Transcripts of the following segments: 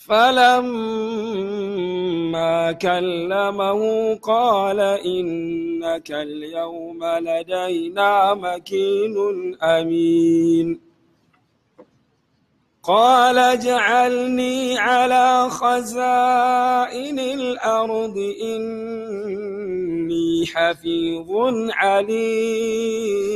فلما كلمه قال إنك اليوم لدينا مكين أمين قال اجعلني على خزائن الأرض إني حفيظ عليم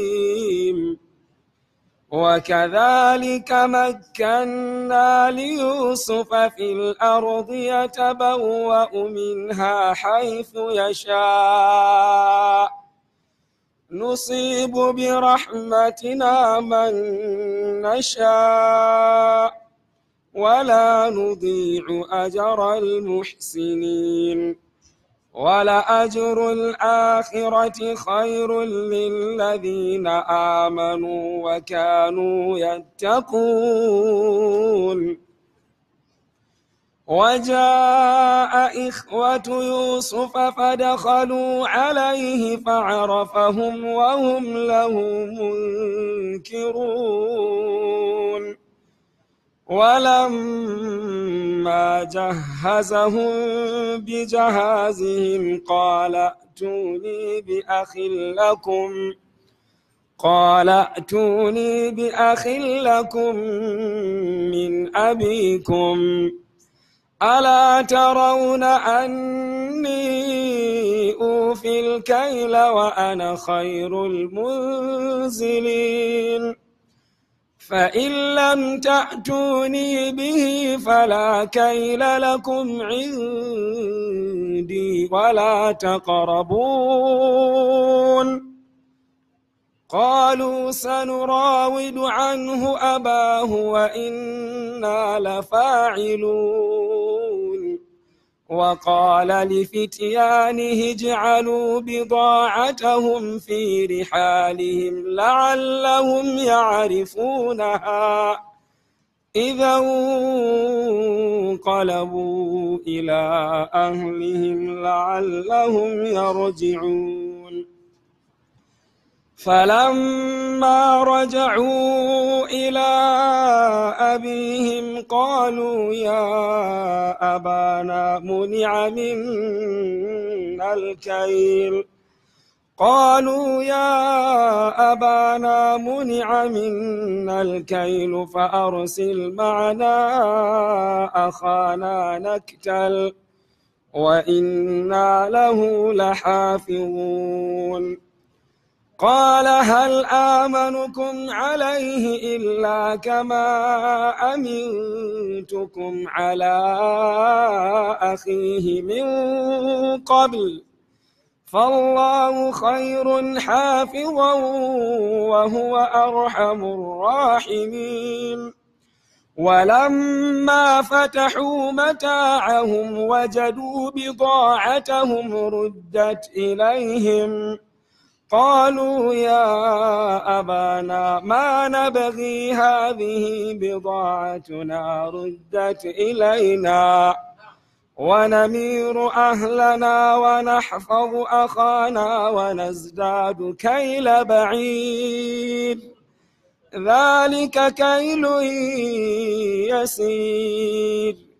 وكذلك مكنا ليوسف في الأرض يتبوأ منها حيث يشاء نصيب برحمتنا من نشاء ولا نضيع أجر المحسنين ولأجر الآخرة خير للذين آمنوا وكانوا يتقون وجاء إخوة يوسف فدخلوا عليه فعرفهم وهم له منكرون ولما جهزهم بجهازهم قال ائتوني بأخ لكم من أبيكم ألا ترون أني أوفي الكيل وأنا خير المنزلين فإن لم تأتوني به فلا كيل لكم عندي ولا تقربون قالوا سنراود عنه أباه وإنا لفاعلون وقال لفتيانه اجعلوا بضاعتهم في رحالهم لعلهم يعرفونها إذا انقلبوا إلى أهلهم لعلهم يرجعون فلما رجعوا إلى أبيهم قالوا يا أبانا منع منا الكيل فأرسل معنا أخانا نكتل وإنا له لحافظون قال هل آمنكم عليه إلا كما أمنتكم على أخيه من قبل فالله خير حافظا وهو أرحم الراحمين ولما فتحوا متاعهم وجدوا بضاعتهم ردت إليهم قالوا يا أبانا ما نبغي هذه بضاعتنا ردت إلينا ونمير أهلنا ونحفظ أخانا ونزداد كيل بعيد ذلك كيل يسير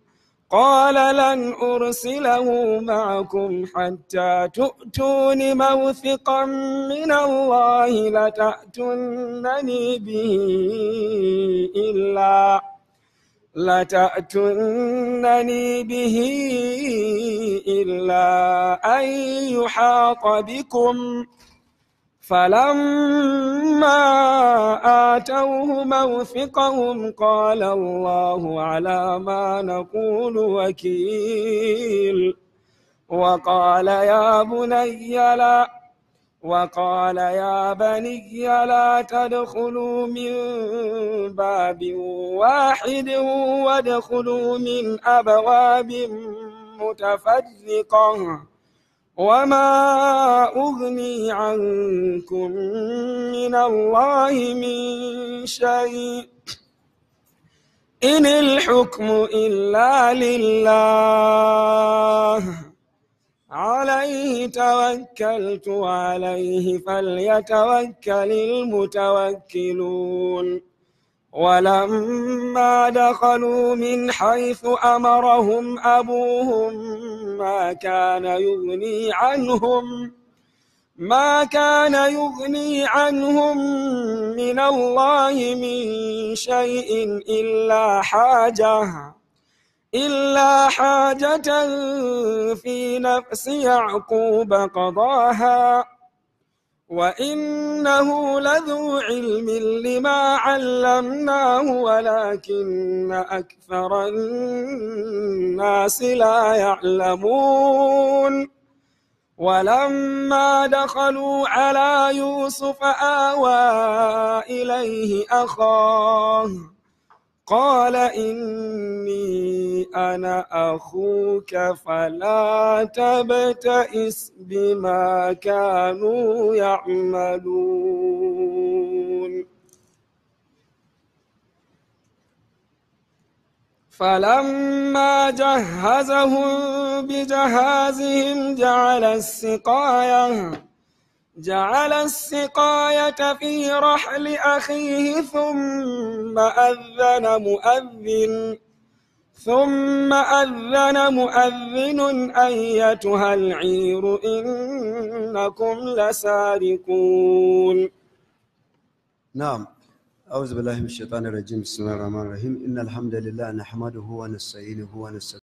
قال لن أرسله معكم حتى تؤتون موثقا من الله لتأتونني به إلا أن يحاط بكم فلما آتوه موثقهم قال الله على ما نقول وكيل وقال يا بني لا تدخلوا من باب واحد وادخلوا من أبواب متفرقة وما أغني عنكم من الله من شيء إن الحكم إلا لله عليه توكلت وعليه فليتوكل المتوكلون ولما دخلوا من حيث أمرهم أبوهم ما كان يغني عنهم من الله من شيء إلا حاجة في نفس يعقوب قضاها وإنه لذو علم لما علمناه ولكن أكثر الناس لا يعلمون ولما دخلوا على يوسف آوى إليه أخاه قال إني أنا أخوك فلا تبتئس بما كانوا يعملون فلما جهزهم بجهازهم جعل السقاية في رحل أخيه ثم أذن مؤذن أيتها العير إنكم لسارقون. نعم، أعوذ بالله من الشيطان الرجيم. بسم الله الرحمن الرحيم. إن الحمد لله نحمده ونستعينه ونستغفره